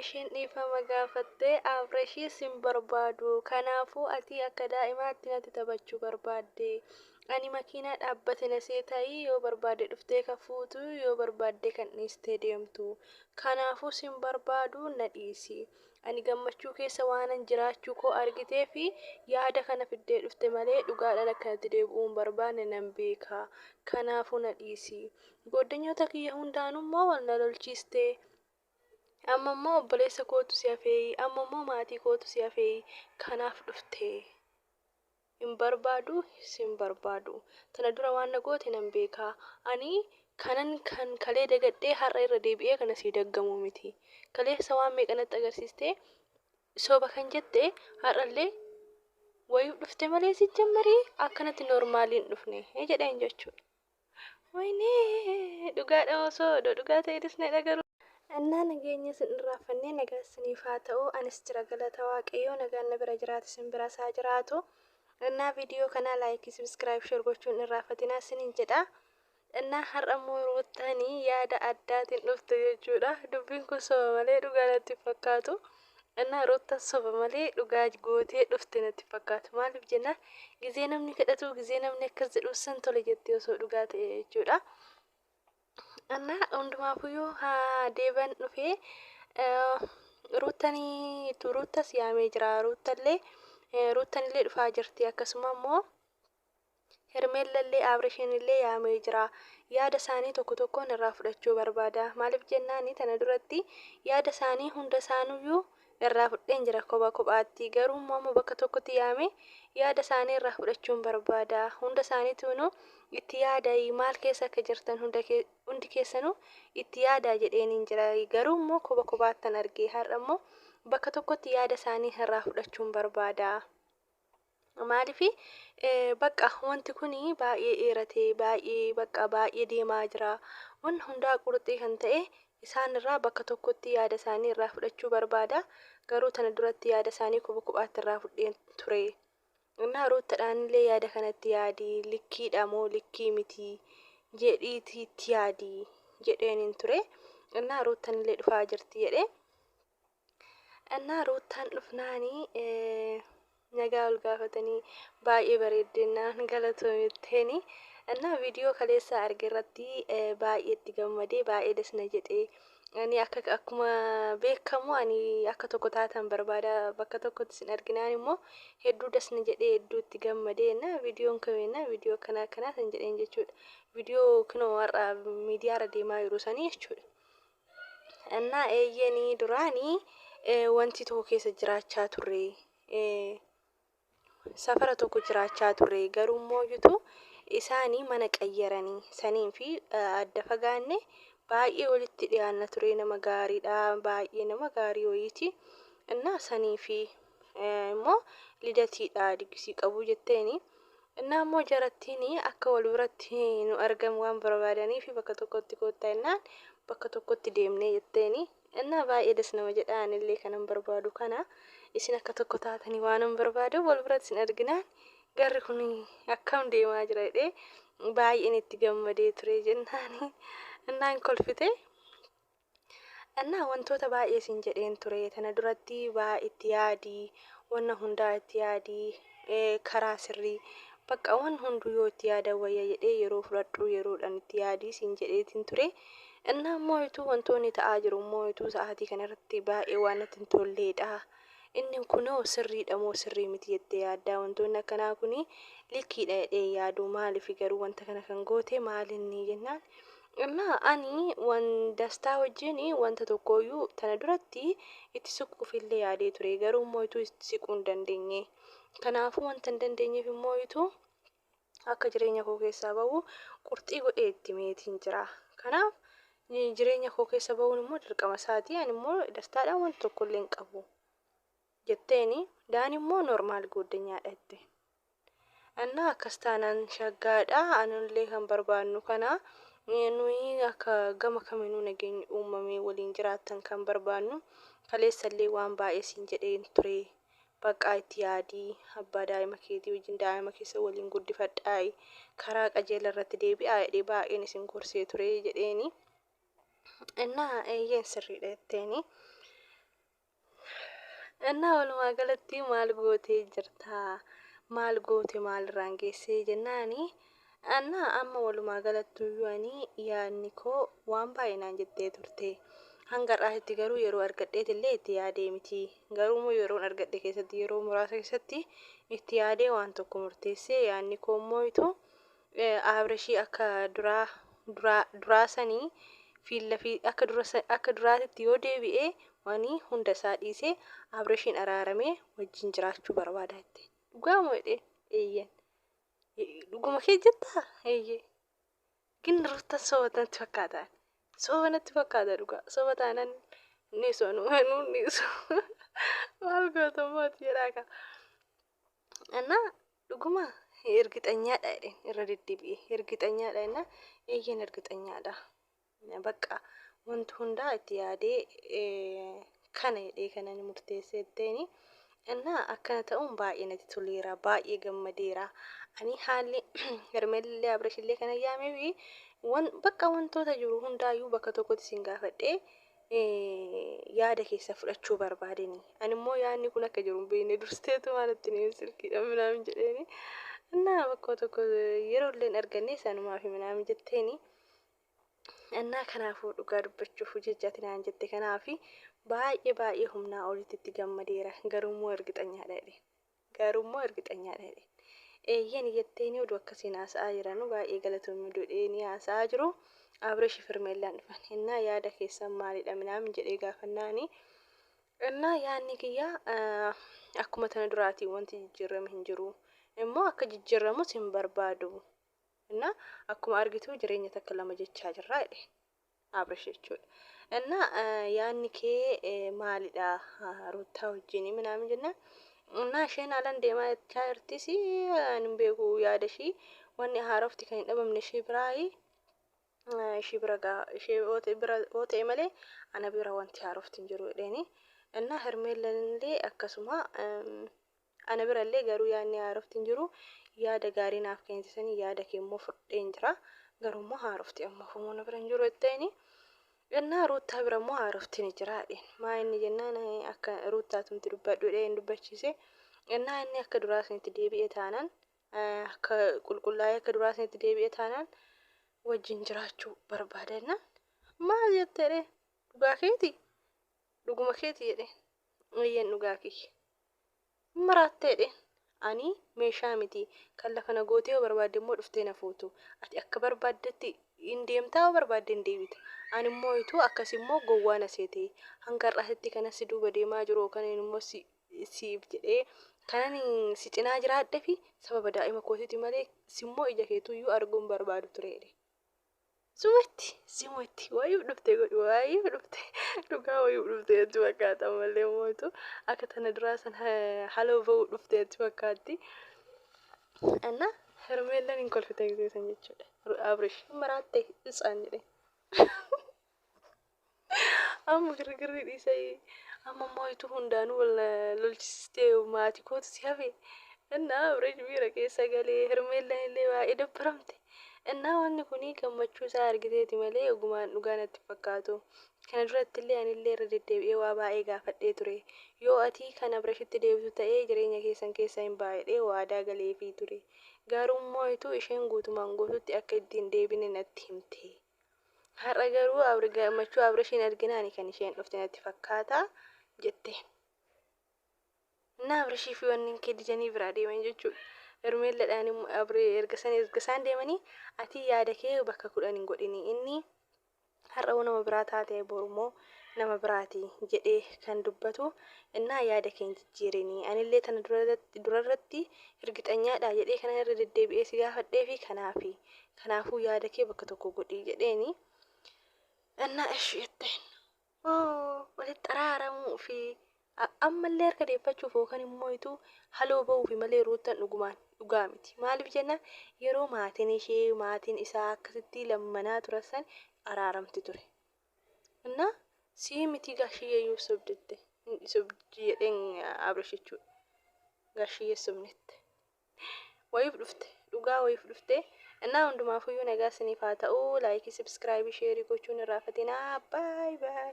isheen dhiifama gaafattee Abrashii sin barbaadu. Kanaafuu ati akka daa'imaatti natti taphachuu barbaadde. Ani makiinaa dhaabbate na seetayi yoo barbaadde dhuftee ka fuutu yoo barbaadde kan dhiistee deemtu. Kanaafuu sin barbaadu na dhiisi. Ani gammachuu keessa waanan jiraachuu koo argitee fi yaada kana fiddee dhufte malee dhugaadhaan akkanatti deebi'uun barbaanne nan beeka. Kanaafuu na dhiisi. Goddanyoota kiyya hundaanummoo wal na lolchiiste. Amma immoo obboleessa kootu si hafee, amma immoo maatii kootu si hafee. Kanaaf dhufte. Hin barbaadu, sin barbaadu. Tana dura waan na goote nan beeka. Ani kan kalee dagadhee har'a irra deebi'ee kana si daggamu miti. Kaleessa waan meeqanatti agarsiiste soba kan jette har'allee wayii dhufte malee si jammarii akkanatti normaaliin dhufne jedheen jechuudha. Waynee dhugaadha osoo dhugaa ta'edis na dhagaru. እና ነገኘ ስንራፈኔ ነገ ስኒፋተው አንስትራ ገለታ ዋቀዮ ነገ ነብረ ጅራት ስንብራ ሳጅራቱ እና ቪዲዮ ከና ላይክ ሰብስክራይብ ሼር ጎቹን እንራፈቲና ስንንጀዳ እና ሀረሙ ሩታኒ ያዳ አዳቲን ዱፍተ የጁዳ ዱቢን ኩሶ ማሌ ዱጋለት ፈካቱ እና ሩታ ሶበ ማሌ ዱጋጅ ጎቴ ዱፍተ ነት ፈካቱ ማለፍ ጀና ጊዜ ነምኒ ከደቱ ጊዜ ነምኒ ከዝዱ ሰንቶ ለጀት የሶ ዱጋት የጁዳ እና ወንድማፉዮ deeban dhufee ruutas yaamee jira. Ruutanillee dhufaa jirti. Akkasuma immoo Hermeellallee Abrishiinillee yaamee jira. Yaada isaanii tokko tokkoon irraa fudhachuu barbaada. Maaliif jennaani tana duratti yaada isaanii hunda isaanuyyuu irraa fudheen jira kophaatti. Garuu immoo bakka tokkotti yaamee yaada isaanii irraa fudhachuun barbaada. Hunda isaaniituunu itti yaadai maal keessa akka jirtan hundi keessanuu itti yaadaa jedheen jira. Garuu immoo kophaattan argee har'a immoo bakka tokkotti yaada isaanii irraa fudhachuun barbaada. Maaliifi bakka wanti kuni baay'ee dheeratee baay'ee deemaa jira. Waan hundaa qurxii kan ta'e isaan irraa bakka tokkotti yaada isaanii irraa fudhachuu barbaada. Garuu tana duratti yaada isaanii kophaatti irraa fudheen ture. እና ሩታዳንillee yaada kanatti yaadi likkiidha moo likkii miti jedhiitti yaadi jedheen ture. እና ruutanillee dhufaa jirti jedhe. እና ruutan dhufnaani nagaa ol gaafatanii baay'ee bareeddinaan galatoomitteeni. እና viidiyoo kaleessa arge irratti baay'ee itti gammadee baay'ee desna jedhee ani akkuma beekamu ani akka tokko taatan barbaada bakka tokkotti sin arginaan immoo hedduu desna jedhee hedduu itti gammadee na viidiyoon kameena viidiyoo kana san jedheen jechuudha. Viidiyoo kunoo warra miidiyaa irra deemaa jiru sanii jechuudha. እና eeyyanii duraanii wanti tokko keessa jiraachaa turre safara tokko jiraachaa turre garuu immoo jitu isaanii mana qayyaranii saniin fi adda fagaanne baay'ee walitti dhiyaanna ture. Nama gaariidha baay'ee nama gaarii wayiiti. እና sanii fi immoo lidatiidha digisii qabu jetteeni. እና immoo jarattiini akka wal biratti nu argamu waan barbaadanii fi bakka tokkotti koottaa innaan bakka tokkotti deemnee jetteeni. እና baay'ee des nama jedhaanillee kanan barbaadu kana isin akka tokko taatanii waanan barbaadu wal biratti sin arginaan garri kun akkam deemaa jira jedhee baay'een itti gammadee ture jennaani. Innaan kolfite. እና wantoota baay'ee sin jedheen ture tana duratti baay'ee itti yaadi wanna hundaa itti yaadi karaa sirrii bakka waan hunduu yoo itti yaada wayya jedhee yeroo fudhadhu yeroodhaan itti yaadi sin jedheetiin ture. እና moo'ituu wantoonni ta'aa jiru moo'ituu sa'aatii kanarratti baay'ee waan natti hin tolleedha. Inni kunoo sirriidha moo sirrii miti jettee yaaddaa wantoonni akkanaa kuni likkiidha jedhee yaadu maaliif garuu wanta kana kan goote maalinni jennaan. እና ani dastaa wajjin wanta tokkooyyuu tana duratti itti siquufillee yaadee ture garuu moo'ituu itti siquu hin dandeenye. Kanaafuu wanta hin dandeenyeef moo'ituu akka jireenya koo keessaa bahu qurxii godhee itti meetiin jira. Kanaaf jireenya koo keessa bahuun immoo dirqama isaatii. Ani immoo dastaadhaan wanta tokkollee hin qabu jetteeni daan immoo normaal goddanyaadha jette. እና akkas taanaan shaggaadha anillee kan barbaannu kana nuyi akka gama kaminuu nageenyi uumamee waliin jiraatan kan barbaannu kaleessallee waan baay'ee sin jedheen ture. Baqqaa itti yaadii abbaa daa'ima keetii wajjin daa'ima keessa waliin guddifadhaayi karaa qajeela irratti deebi'aa jedhee baay'een isin gorsee ture jedheeni. እና eeyyeen sirriidha jetteeni. እና walumaa galatti maal gootee jirta maal goote maalirraan geessee jennaani anna amma walumaa galattuyyuu ani yaadni koo waan baay'inaan jettee turte hanga har'aatti garuu yeroo argadheetillee itti yaadee miti garuu yeroon argadhe keessatti yeroo muraasa keessatti itti yaadee waan tokko murteessee yaadni koo moo'itu abrashii akka duraa sanii fi akka duraatitti yoo deebi'ee wani hunda isaa dhiisee abrashiin araaramee wajjin jiraachuu barbaada jettee dhugaa mo'edhe eeyyan dhuguma kee jettaa eeyye ግን ሩታ ሰውነቱ ፈካታ ሰውነቱ ፈካታ ዱጋ ሰውታናን ኒሶኑ ማኑ ኒሶ ማልጎተሞት ይራካ እና ዱጉማ እርግጠኛ አይደል ረድድቢ እርግጠኛ አይደልና እየን እርግጠኛ አይዳ በቃ ወንቱ ሁንዳ እትያዴ ከነኒ ሙርቴሰቴኒ እና አከነተውን ባየነት ቱሊራ ባየ ገመዴራ አኒ ሃሊ ሄርሜላ አብረሽሌ ከነያሜዊ ወን በቃ ወንቶታ ጅሩ ሁንዳዩ በከቶኮት ሲንጋፈዴ ያደ ከሰ ፍለቹ በርባዴኒ አንሞ ያኒ ኩና ከጅሩን በይኔ ዱርስቴቱ ማለት ነው ስልኪ ምናምን ጀዴኒ እና በከቶኮ የሮልን እርገኔ ሰንማፊ ምናምን ጀቴኒ እና ከናፉ ዱጋ ዱበቹ ፉጀጃትና አንጀቴ ከናፊ ባየ ሁምና ኦሊት ገመዴራ ገሩሞ እርግጠኛ አይደል eeyyan yetteni odu akkasiin haasa'aa jiranu baay'ee galatoomii dudheeni haasa'aa jiru abrash firmeellaan dhufan innaa yaada keessan maalidha minaamin jedhee gaafannaani innaa yaanni kiyyaa akkuma tana duraatii wanti jijjiirame hin jiru immoo akka jijjiiramus hin barbaadu innaa akkuma argitu jireenya takka lama jechaa jirra jedhe abrash jechuudha innaa yaanni kee maalidha ruutaa wajjin minaamin jennaan እና ሸና ለንዴ ማለት ቻርቲሲ አንቤጉ ያደሺ ወን ሃሮፍቲ ከን ደበምነ ሺ ብራጋ ሺ ኦቴ መሌ አነ ቢራ ወንቲ ሃሮፍቲ እንጅሩ ደኒ እና ሄርሜለንሌ አከሱማ አነ ቢራሌ ገሩ ያኒ ሃሮፍቲ እንጅሩ ያደ ጋሪና አፍከንሰኒ ያደ ከሞ ፍዴንጅራ ገሩሞ ሃሮፍቲ አማፉሞ ነበር እንጅሩ እተኒ እና ሩታ ብረሞ አረፍትን ይጅራዴ ማይን የናና አከ ሩታ ትምት ዱባዱ ደ እንዱበቺሴ እና እኔ አከ ዱራስን ትዴቢኤ ታናን አከ ቁልቁላዬ ከዱራስን ትዴቢኤ ታናን ወጅን ጅራቹ በርባደና ማል የተረ ዱጋኬቲ ዱጉመኬቲ የደ ወየን ዱጋኪ ምራቴ ደ አኒ ሜሻሚቲ ከለፈነ ጎቴው በርባደሞ ዱፍቴና ፎቶ አቲ አከ በርባደቲ indemtaa barbaade indeebita animmoo itu akkasimmoo gowwaana seete hangarraatti kana si duuba deemaa jiru kan immoo siif jedhee kan si cinaa jiraadhe fi sababa daa'ima kootiti malee simmoo ija keetuyyuu arguun barbaadu tureedhe simutti wayuu dhufte dhugaa wayuu dhufte jechu fakkaata malee mootu akka tana duraasan haloo ba'uu dhufte jechu fakkaatti እና ሄርሜላን እንኮልፈተ ጊዜ ሰንጀችደ አብርሽ መራቴ ህፃን ነኝ አሙ ግርግር ዲሳይ አማማይቱ ሁንዳኑ ወለ ሎጂስቲው ማቲኮት ሲያፌ እና አብርሽ ቢረቄ ሰገሌ ሄርሜላን ለባ እደብረምቴ እና ወን ኩኒ ከመቹ ሳርግቴት መሌ ጉማን ዱጋነት ፈካቱ ከነድረትለ ያንለ ረደደብ የዋባኤ ጋፈዴ ቱሬ ዮ አቲ ከነብረሽት ደብቱ ተኤ ጅሬኛ ኬሰን ኬሳይን ባይዴ ዋዳ ገሌፊ ቱሬ ጋሩሞይቱ እሺን ጉቱማን ጉቱት አከዲን ደብን ነትምቴ ሀረገሩ አብርጋ መቹ አብረሽን አድግናኒ ከንሽን ዱፍተነት ፈካታ ጀቴ እና አብረሽ ፊወንን ከዲጀኒ ብራዴ ወንጀቹ ሄርሜላ ዳኒ አብሬ እርገሳን ደመኒ አቲ ያደከ በከኩዳን እንጎዲኒ እኒ har'auna mabraataate bormo nama braati jedhe kan dubbatu እና ያደከኝ ጅሬኒ አንሌ ተነ ዱረረቲ እርግጠኛዳ jedhe kana irra deddeebi'ee si gaafadhee fi kanaafu yaadakee bakka tokko godhi jedheeni እና እሺ የteen ወለ ጠራራሙ fi ammallee harka deeffachuuf yookaan immoo itu haloo ba'uu fi malee ruutan dhugaa miti maaliif jenna yeroo maatiin isaa akkasitti lammanaa turasan araaramti ture እና ሲሚቲ ጋሽዬ ይወስብድት ይሰብጂየን አብረሽቹ ጋሽዬ ስምነት ወይፍ ዱፍተ ዱጋ ወይፍ ዱፍተ እና ወንድማፉዩ ነጋስኒ ፋታኡ ላይክ ሰብስክራይብ ሼር ይቆቹን ራፈቲና ባይ ባይ